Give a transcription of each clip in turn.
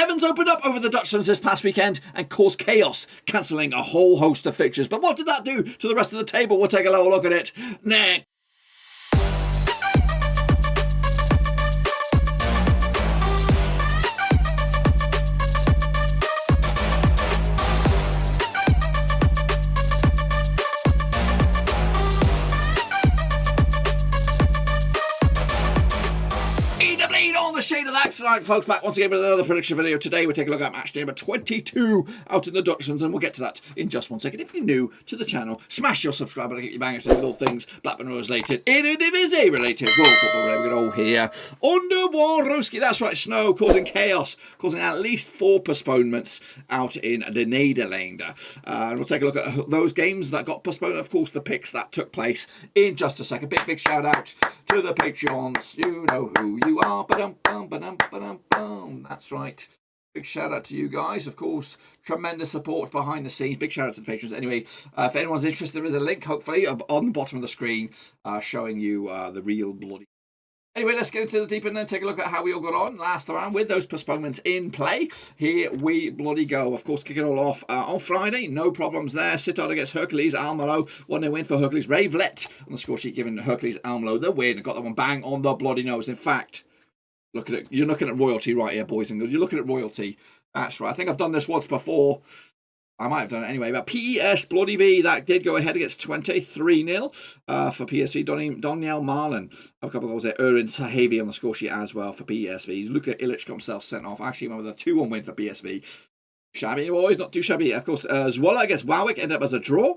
heavens opened up over the Dutchlands this past weekend and caused chaos, cancelling a whole host of fixtures. But what did that do to the rest of the table? We'll take a little look at it next. The shade of that tonight, folks. Back once again with another prediction video. Today we're taking a look at match day number 22 out in the Dutchlands, and we'll get to that in just 1 second. If you're new to the channel, smash your subscribe button to get your bangers to little things Blackburn Rovers related, Eredivise related, World Football related. We're all here underwater. That's right, snow causing chaos, causing at least 4 postponements out in the Nederlanden. And we'll take a look at those games that got postponed, and of course the picks that took place in just a second. Big shout out to the Patreons. You know who you are. That's right. Big shout out to you guys. Of course, tremendous support behind the scenes. Big shout out to the patrons. Anyway, if anyone's interested, there is a link, hopefully, on the bottom of the screen showing you the real bloody. Anyway, let's get into the deep and then take a look at how we all got on last round with those postponements in play. Here we bloody go. Of course, kicking it all off on Friday. No problems there. Sittard against Heracles. Almelo. 1-0 win for Heracles. Ravelet on the score sheet giving Heracles Almelo the win. Got that one bang on the bloody nose. In fact, look at it. You're looking at royalty right here, boys and girls. You're looking at royalty. That's right. I think I've done this once before. I might have done it anyway, but PSV, that did go ahead against Twente, 3-0 for PSV. Doniel Marlin, a couple of goals there. Erin Sahavi on the score sheet as well for PSV. Luka Ilic got himself sent off. Actually went with a 2-1 win for PSV. Shabby, always not too shabby. Of course, Zwolle against Waalwijk ended up as a draw.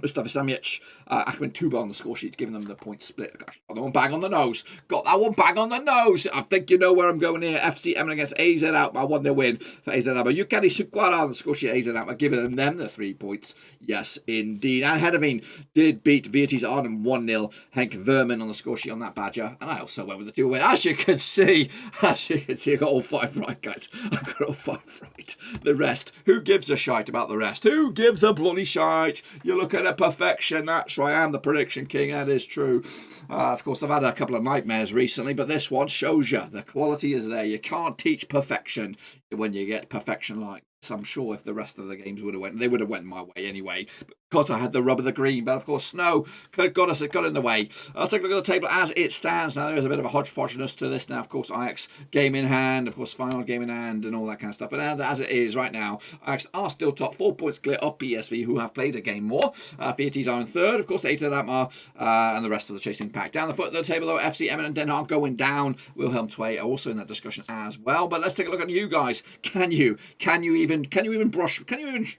Mustafa Samic, Ahmed Tuba on the score sheet, giving them the point split. Gosh, got that one bang on the nose. Got that one bang on the nose. I think you know where I'm going here. FC Emmen against AZ Alkmaar, 1-0 win for AZ Alkmaar. Yukari Sukwara on the score sheet, AZ Alkmaar, giving them the 3 points. Yes, indeed. And Heerenveen did beat Vitesse Arnhem 1-0. Henk Verman on the score sheet on that badger. And I also went with the 2 win. As you can see, I got all 5 right, guys. I got all 5 right. The rest, who gives a shite about the rest? Who gives a bloody shite? You look at perfection. That's right, I am the prediction king. That is true. Of course, I've had a couple of nightmares recently, but this one shows you the quality is there. You can't teach perfection when you get perfection like this. I'm sure if the rest of the games would have went, they would have went my way anyway. Because I had the rub of the green, but of course snow got in the way. I'll take a look at the table as it stands now. There is a bit of a hodgepodgeness to this now. Of course, Ajax game in hand, of course, final game in hand, and all that kind of stuff. But as it is right now, Ajax are still top, 4 points clear of PSV, who have played a game more. Vitesse are in third, of course, AZ Alkmaar, and the rest of the chasing pack. Down the foot of the table, though, FC Emmen and Den Haag going down. Wilhelm II are also in that discussion as well. But let's take a look at you guys. Can you even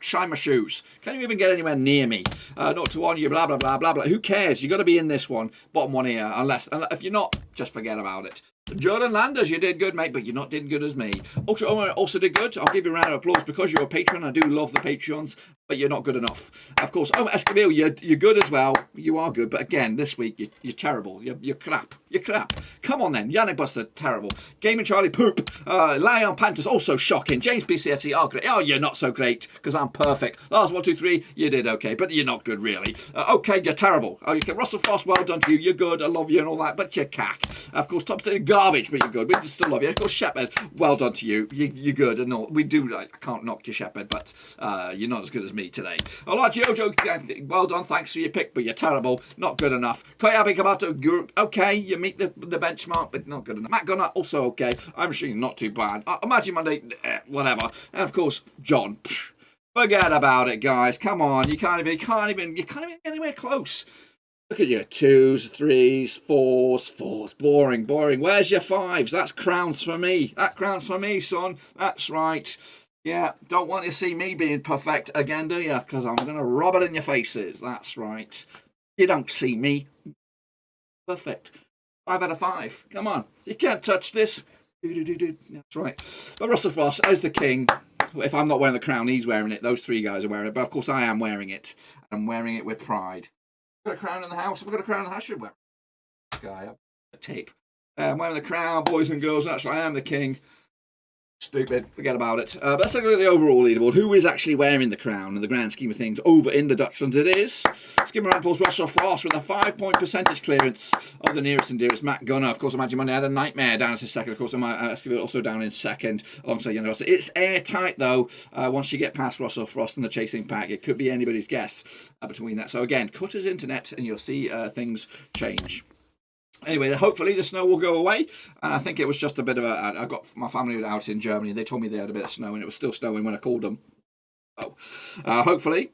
shine my shoes? Can you even get anywhere near me? Not to on you, blah blah blah blah blah. Who cares? You got to be in this one, bottom one here. Unless if you're not, just forget about it. Jordan Landers, you did good, mate, but you're not did good as me. Ultra Omer also did good. I'll give you a round of applause because you're a patron. I do love the Patreons, but you're not good enough. Of course, Omer Escamille, you're good as well. You are good, but again, this week you're terrible. You're crap. You're crap. Come on then, Yannick Buster, terrible. Gaming Charlie, poop. Lion Panthers, also shocking. James BCFC, great. Oh, you're not so great because I'm perfect. Lars 123, you did okay, but you're not good really. Okay, you're terrible. Okay, Russell Frost, well done to you. You're good. I love you and all that, but you're cack. Of course, top 10 garbage, but you're good. We still love you. Of course, Shepherd, well done to you. You're good and all. We do. I can't knock you, Shepherd, but you're not as good as me today. All right, Jojo, well done. Thanks for your pick, but you're terrible. Not good enough. Koyabe Kamato, okay, you meet the benchmark, but not good enough. Matt Gunner, also okay. I'm sure not too bad. Imagine Monday, whatever. And of course, John. Forget about it, guys. Come on, you can't even get anywhere close. Look at your 2s, 3s, 4s. Boring. Where's your 5s? That's crowns for me. That crowns for me, son. That's right. Yeah, don't want to see me being perfect again, do you? Because I'm going to rub it in your faces. That's right. You don't see me. Perfect. 5 out of 5. Come on. You can't touch this. That's right. But Russell Frost is the king. If I'm not wearing the crown, he's wearing it. Those 3 guys are wearing it. But of course, I am wearing it. I'm wearing it with pride. Got a crown in the house. I've got a crown in the house. I should wear a tape. I'm wearing the crown, boys and girls. That's right. I am the king. Stupid. Forget about it. But let's look at the overall leaderboard. Who is actually wearing the crown in the grand scheme of things over in the Dutchland? It is Skimmer and Paul's Russell Frost with a 5-point percentage clearance of the nearest and dearest Matt Gunner. Of course, Imagine Monday had a nightmare down to second. Of course, Stevie also down in second alongside Young Russell. It's airtight though. Once you get past Russell Frost and the chasing pack, it could be anybody's guess between that. So again, cut his internet and you'll see things change. Anyway, hopefully the snow will go away. And I think it was just a bit of I got my family out in Germany. They told me they had a bit of snow and it was still snowing when I called them. Hopefully.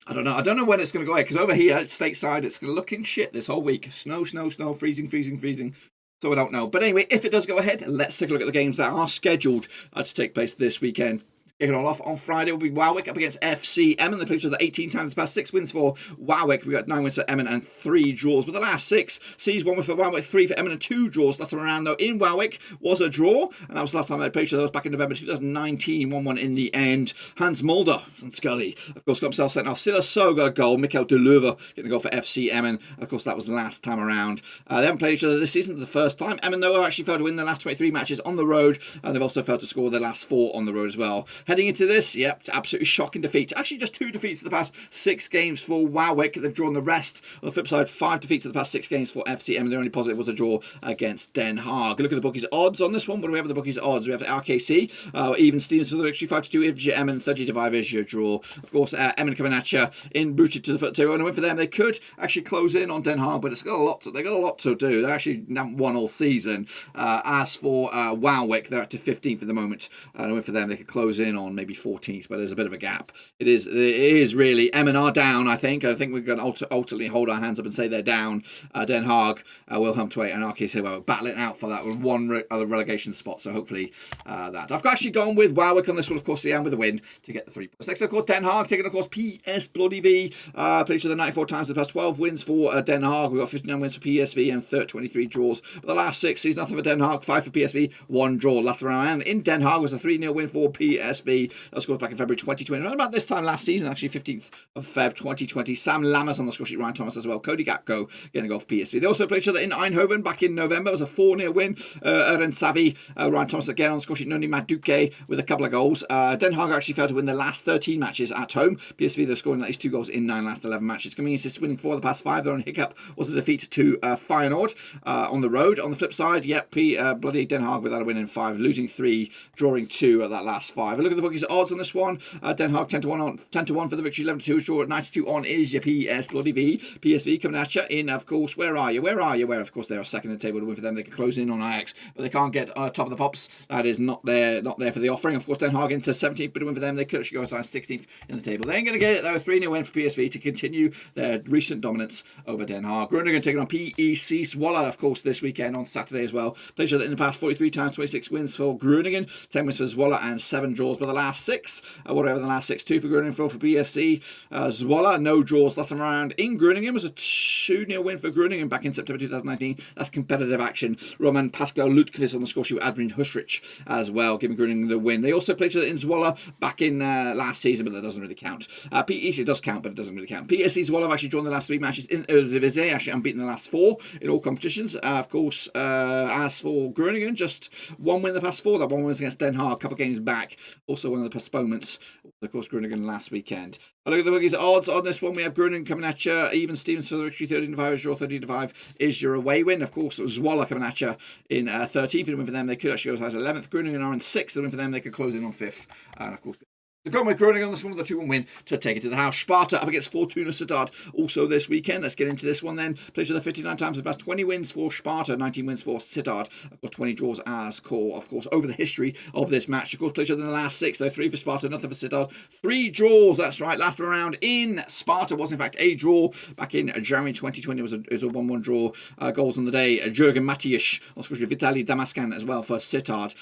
I don't know when it's going to go away. Because over here, stateside, it's looking shit this whole week. Snow, freezing. So I don't know. But anyway, if it does go ahead, let's take a look at the games that are scheduled to take place this weekend. Kicking all off on Friday will be Waalwijk up against FC Emmen. The picture of the 18 times past 6 wins for Waalwijk. We got 9 wins for Emmen and 3 draws. But the last 6 sees 1 win for Waalwijk, 3 for Emmen and 2 draws. Last time around though in Waalwijk was a draw. And that was the last time they played. That was back in November 2019. 1-1 in the end. Hans Mulder and Scully, of course, got himself sent off. Silas Soga goal. Mikael de Leuve getting a goal for FC Emmen. Of course, that was the last time around. They haven't played each other this season for the first time. Emmen though have actually failed to win their last 23 matches on the road. And they've also failed to score their last 4 on the road as well. Heading into this, yep, absolutely shocking defeat. Actually, just 2 defeats in the past 6 games for Waalwijk. They've drawn the rest. On the flip side, 5 defeats in the past 6 games for FC Emmen. The only positive was a draw against Den Haag. Look at the bookies' odds on this one. What do we have at the bookies' odds? We have the RKC, even Stevens for the victory, 5-2. If you're Emmen, 30-5 is your draw. Of course, Emmen coming at you in rooted to the foot too. And a win for them. They could actually close in on Den Haag, but they got a lot to do. They actually haven't won all season. As for Waalwijk, they're up to 15th at the moment. And a win for them, they could close in on maybe 14th, but there's a bit of a gap. It is really, Emmen are down, I think. I think we're going to ultimately hold our hands up and say they're down. Den Haag, Wilhelm II and RKC Waalwijk battling out for that with one other relegation spot, so hopefully that. I've actually gone with Waalwijk on this one, of course, with a win to get the 3 points. Next, of course, Den Haag, taking, of course, PS Bloody V. Played each other 94 times, the past 12 wins for Den Haag. We've got 59 wins for PSV and 23 draws. But the last 6 sees nothing for Den Haag, 5 for PSV, 1 draw. Last round in Den Haag was a 3-0 win for PSV. That was scored back in February 2020. Around about this time last season, actually 15th of Feb 2020. Sam Lammers on the score sheet, Ryan Thomas as well. Cody Gakpo getting a goal for PSV. They also played each other in Eindhoven back in November. It was a 4-0 win. Eren Savi, Ryan Thomas again on the score sheet. Noni Maduke with a couple of goals. Den Haag actually failed to win their last 13 matches at home. PSV, they're scoring at least 2 goals in 9 last 11 matches. Coming into winning 4 of the past 5. Their only hiccup was a defeat to Feyenoord on the road. On the flip side, yep, bloody Den Haag without a win in 5, losing 3, drawing 2 at that last 5. A look at the bookies' odds on this one. Den Haag 10-1 for the victory, 11-2 draw at 92 on is your PS Bloody V. PSV coming at you in, of course, where are you? Where, of course, they are second in the table to win for them. They can close in on Ajax, but they can't get top of the pops. That is not there for the offering. Of course, Den Haag into 17th, but to win for them, they could actually go as high as 16th in the table. They ain't going to get it, though. 3-0 win for PSV to continue their recent dominance over Den Haag. Groningen taking on PEC Zwolle, of course, this weekend on Saturday as well. Played each other in the past 43 times, 26 wins for Groningen, 10 wins for Zwolle, and 7 draws. But the last 6, whatever the last 6, 2 for Groningen, 4 for PSC. Zwolle, no draws last time around in Groningen. Was a 2-0 win for Groningen back in September 2019. That's competitive action. Roman Pascal Ludqvist on the score sheet with Adrian Husrich as well, giving Groningen the win. They also played each other in Zwolle back in last season, but that doesn't really count. PEC does count, but it doesn't really count. PSC Zwolle have actually drawn the last 3 matches in Eredivise, actually unbeaten the last 4 in all competitions. Of course, as for Groningen, just 1 win in the past 4. That 1 was against Den Haag, a couple of games back. Also one of the postponements, of course, Groningen last weekend. A look at the bookies' odds on this one. We have Groningen coming at you. Even Stevens for the victory, 13-5 is your 13-5 is your away win. Of course, Zwolle coming at you in 13th. And win for them, they could actually go as high as 11th. Groningen are in 6th. The win for them, they could close in on 5th. And of course, they're going with Groningen on this one with a 2-1 win to take it to the house. Sparta up against Fortuna Sittard also this weekend. Let's get into this one then. Played each other 59 times, about 20 wins for Sparta, 19 wins for Sittard. Of course, 20 draws as core. Of course, over the history of this match. Of course, played each other in the last 6, so 3 for Sparta, nothing for Sittard. 3 draws, that's right. Last round in Sparta was in fact a draw back in January 2020. It was a 1-1 draw. Goals on the day. Jurgen Matiusz, on scores with Vitaly Damascan as well for Sittard.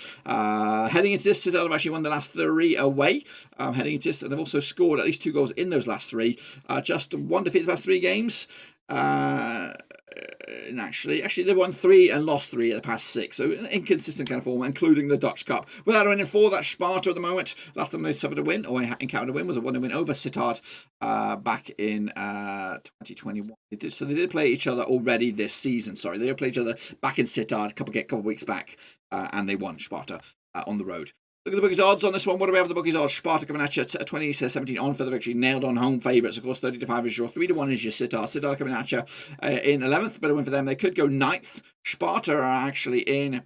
Heading into this, Sittard have actually won the last 3 away. Heading into this, and they've also scored at least 2 goals in those last 3. Just 1 defeat the past 3 games. And actually they've won 3 and lost 3 at the past 6, so an inconsistent kind of form, including the Dutch Cup. Without a win in 4, that's Sparta at the moment. Last time they suffered a win, or encountered a win, was a 1-0 win over Sittard back in 2021. They did play each other already this season. Sorry, they did play each other back in Sittard a couple of weeks back, and they won Sparta on the road. Look at the bookies odds on this one. What do we have the bookies odds? Sparta coming at you at 20-17 on for the victory. Nailed on home favourites. Of course, 30-5 is your 3-1 is your Sittard. Sittard coming at you in 11th. Better win for them. They could go 9th. Sparta are actually in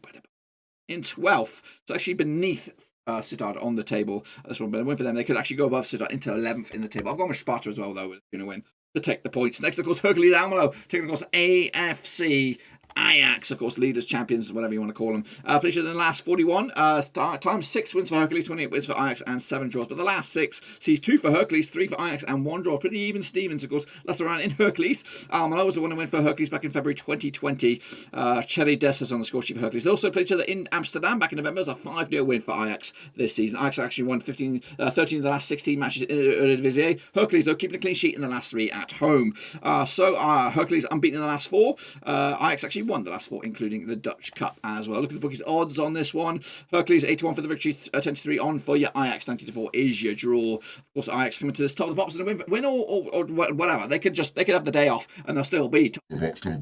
12th. It's actually beneath Sittard on the table. This one, better win for them. They could actually go above Sittard into 11th in the table. I've gone with Sparta as well, though. We're going to win to take the points. Next, of course, Heracles Almelo taking, of course, AFC Ajax, of course, leaders, champions, whatever you want to call them. Played in the last 41 times, 6 wins for Heracles, 28 wins for Ajax, and 7 draws. But the last 6 sees 2 for Heracles, 3 for Ajax, and 1 draw. Pretty even Stevens, of course, last around in Heracles. Almelo was the one who win for Heracles back in February 2020. Cherry Dessers on the score sheet for Heracles. They also played each other in Amsterdam back in November. It was a 5-0 win for Ajax this season. Ajax actually won 13 of the last 16 matches in Eredivisie. Heracles, though, keeping a clean sheet in the last 3 at home. Heracles unbeaten in the last 4. Ajax actually won the last 4, including the Dutch Cup as well. Look at the bookies odds on this one. Heracles 81 for the victory, 10-3 on for your Ajax. 90-4 is your draw. Of course, Ajax coming to this top of the box and win or whatever. They could have the day off and they'll still be top of the box. Oh yeah,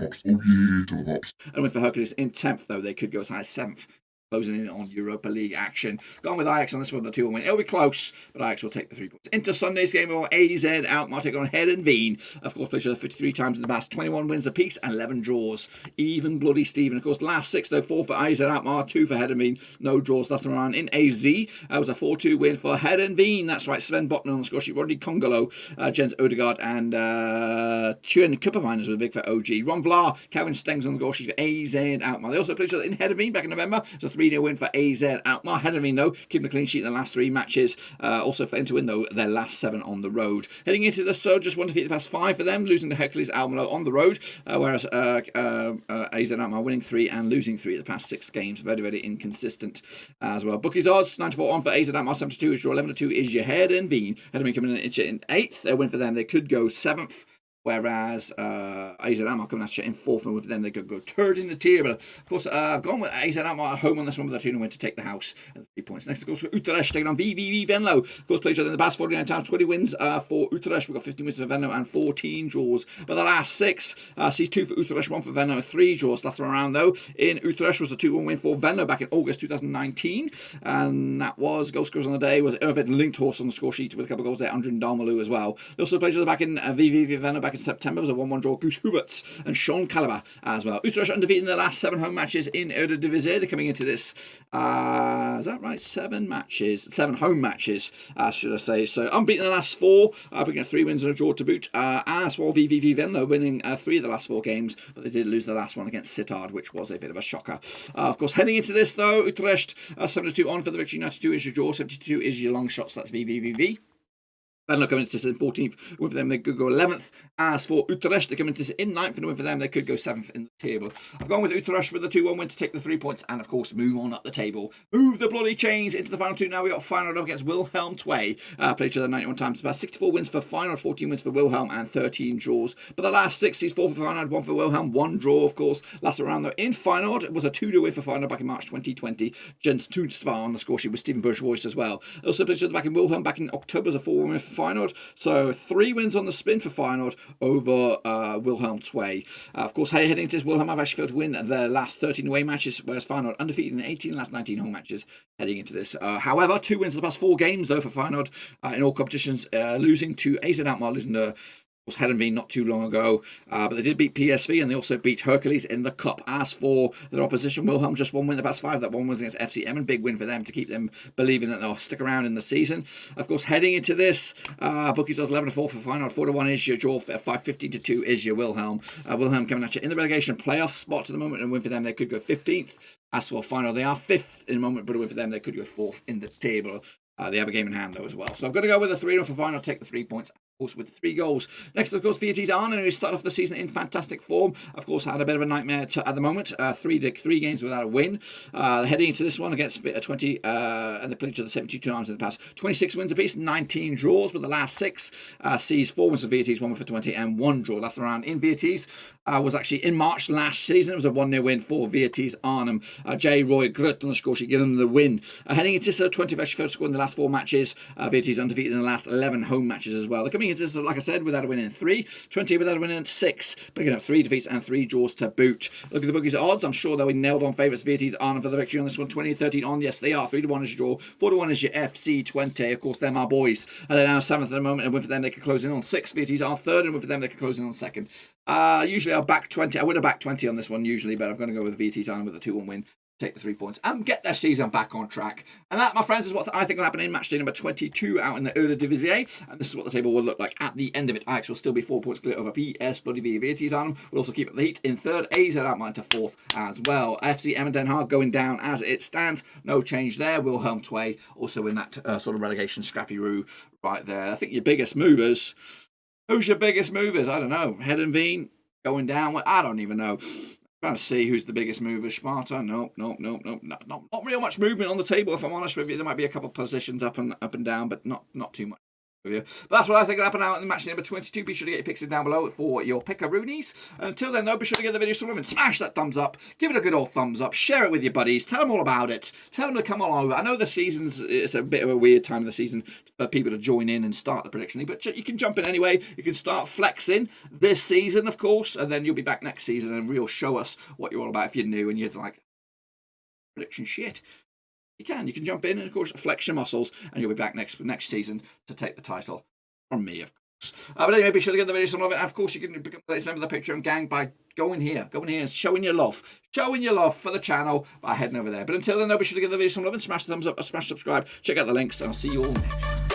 top of the box. And win for Heracles in 10th, though. They could go as high as 7th. Closing in on Europa League action. Gone with Ajax on this one, the 2-1 win. It'll be close, but Ajax will take the 3 points. Into Sunday's game, of AZ Alkmaar take on Heerenveen. Of course, played each other 53 times in the past, 21 wins apiece and 11 draws. Even bloody Steven. Of course, last 6 though, 4 for AZ Alkmaar, 2 for Heerenveen. No draws last time around in AZ. That was a 4-2 win for Heerenveen. That's right, Sven Botman on the score sheet, Rodney Congolo, Jens Odegaard, and Tjuan Kupperminers were big for OG. Ron Vlaar, Calvin Stengs on the score sheet for AZ Alkmaar. They also played each other in Heerenveen back in November. It's a 3-0 win for AZ Alkmaar. Heerenveen, though, keeping a clean sheet in the last 3 matches. Also failing to win, though, their last 7 on the road. Heading into this, so just 1 defeat the past 5 for them, losing to Heracles Almelo on the road, whereas AZ Alkmaar winning 3 and losing 3 at the past 6 games. Very, very inconsistent as well. Bookies odds, 94 on for AZ Alkmaar, 72 is your 11-2 is your Heerenveen. Heerenveen coming in 8th. They win for them. They could go 7th. Whereas AZ Alkmaar coming at you in 4th, and with them they could go 3rd in the table. Of course, I've gone with AZ Alkmaar at home on this one with a 2-0 win to take the house and 3 points. Next, of course, for Utrecht taking on VVV-Venlo. Of course, played each other in the past 49 times, 20 wins for Utrecht. We've got 15 wins for Venlo and 14 draws. But the last 6 sees 2 for Utrecht, 1 for Venlo, 3 draws. Last time around, though, in Utrecht was a 2-1 win for Venlo back in August 2019. And that was goal scorers on the day was Ervid Linkhorst on the score sheet with a couple of goals there, Andrin Almelo as well. They also played each other back in VVV-Venlo back in September. It was a 1-1 draw. Goose Huberts and Sean Caliber as well. Utrecht undefeated in their last 7 home matches in Eredivise. They're coming into this, is that right? 7 home matches, should I say. So unbeaten in the last 4, picking up 3 wins and a draw to boot. As well, VVV Venlo winning 3 of the last 4 games, but they did lose the last one against Sittard, which was a bit of a shocker. Of course, heading into this though, Utrecht 72 on for the victory, 92 is your draw, 72 is your long shots. That's VVV. Venlo coming into this in 14th. Win for them, they could go 11th. As for Utrecht, they come into this in 9th. And win for them, they could go 7th in the table. I've gone with Utrecht with the 2-1 win to take the 3 points. And, of course, move on up the table. Move the bloody chains into the final 2. Now we got Feyenoord up against Willem II. Played each other 91 times. About 64 wins for Feyenoord, 14 wins for Wilhelm, and 13 draws. But the last 6 is 4 for Feyenoord, 1 for Wilhelm, 1 draw, of course. Last round, though, in Feyenoord, it was a 2-0 win for Feyenoord back in March 2020. Jens Toenstra on the score sheet with Steven Bourgeois as well. Also played each other back in Wilhelm back in October as a 4-1 win for Feyenoord. So 3 wins on the spin for Feyenoord over Willem II. Of course, heading into this, Willem have actually failed to win their last 13 away matches, whereas Feyenoord undefeated in 18 last 19 home matches heading into this. However, 2 wins in the past 4 games, though, for Feyenoord in all competitions, losing to AZ Alkmaar, losing to was Heerenveen not too long ago, but they did beat PSV and they also beat Heracles in the Cup. As for their opposition, Wilhelm just 1 win in the past 5. That one was against FC Emmen. Big win for them to keep them believing that they'll stick around in the season. Of course, heading into this, bookies does 11-4 for Feyenoord, 4-1 is your draw, 5-15-2 is your Wilhelm. Wilhelm coming at you in the relegation playoff spot at the moment, and win for them, they could go 15th. As for Feyenoord, they are 5th in a moment, but a win for them, they could go 4th in the table. They have a game in hand, though, as well. So I've got to go with a 3-0 for Feyenoord, take the 3 points. Of course, with 3 goals. Next, of course, VT's Arne, who started off the season in fantastic form. Of course, had a bit of a nightmare at the moment. 3 games without a win. Heading into this one against 20, and they played each other 72 times in the past. 26 wins apiece, 19 draws, but the last 6 sees 4 wins for VT's, 1 win for 20, and 1 draw. Last round in VT's was actually in March last season. It was a 1-0 win for VT's Arnhem. J. Roy Grutt on the score sheet, giving them the win. Heading into this, 20 have actually failed to score in the last 4 matches. VT's undefeated in the last 11 home matches as well. They're coming into this, like I said, without a win in 3, 20 without a win in 6, picking up 3 defeats and 3 draws to boot. Look at the bookies odds. I'm sure they'll be nailed on favourites. VT's Arnhem for the victory on this one, 20-13 on. Yes, they are 3-1 as your draw, 4. 41 is your FC Twente. Of course, they're my boys. They're now 7th at the moment, and with them they can close in on 6th. VTs are 3rd, and with them they can close in on 2nd. Usually I'll back 20. I would have backed 20 on this one usually, but I'm going to go with VT time with a 2-1 win. Take the 3 points and get their season back on track. And that, my friends, is what I think will happen in matchday number 22 out in the Eredivisie. And this is what the table will look like at the end of it. Ajax will still be 4 points clear over PSV on. We'll also keep the Heat in 3rd. AZ Alkmaar to 4th as well. FC Emmen Den Haag going down as it stands. No change there. Willem II also in that sort of relegation scrappy-roo right there. I think your biggest movers. Who's your biggest movers? I don't know. Heerenveen going down. I don't even know. Trying to see who's the biggest mover. Sparta, nope. Not real much movement on the table, if I'm honest with you. There might be a couple of positions up and down, but not too much. But that's what I think will happen out in the match number 22. Be sure to get your picks in down below for your pickaroonies. And until then, though, be sure to give the video some love and smash that thumbs up. Give it a good old thumbs up. Share it with your buddies. Tell them all about it. Tell them to come on over. I know the season's it's a bit of a weird time of the season for people to join in and start the prediction league, but you can jump in anyway. You can start flexing this season, of course, and then you'll be back next season and we'll show us what you're all about if you're new and you're like prediction shit. You can jump in and, of course, flex your muscles, and you'll be back next season to take the title from me, of course. But anyway, be sure to give the video some love. And, of course, you can become the latest member of the Patreon gang by going here and showing your love for the channel by heading over there. But until then, though, be sure to give the video some love and smash the thumbs up, or smash subscribe. Check out the links, and I'll see you all next time.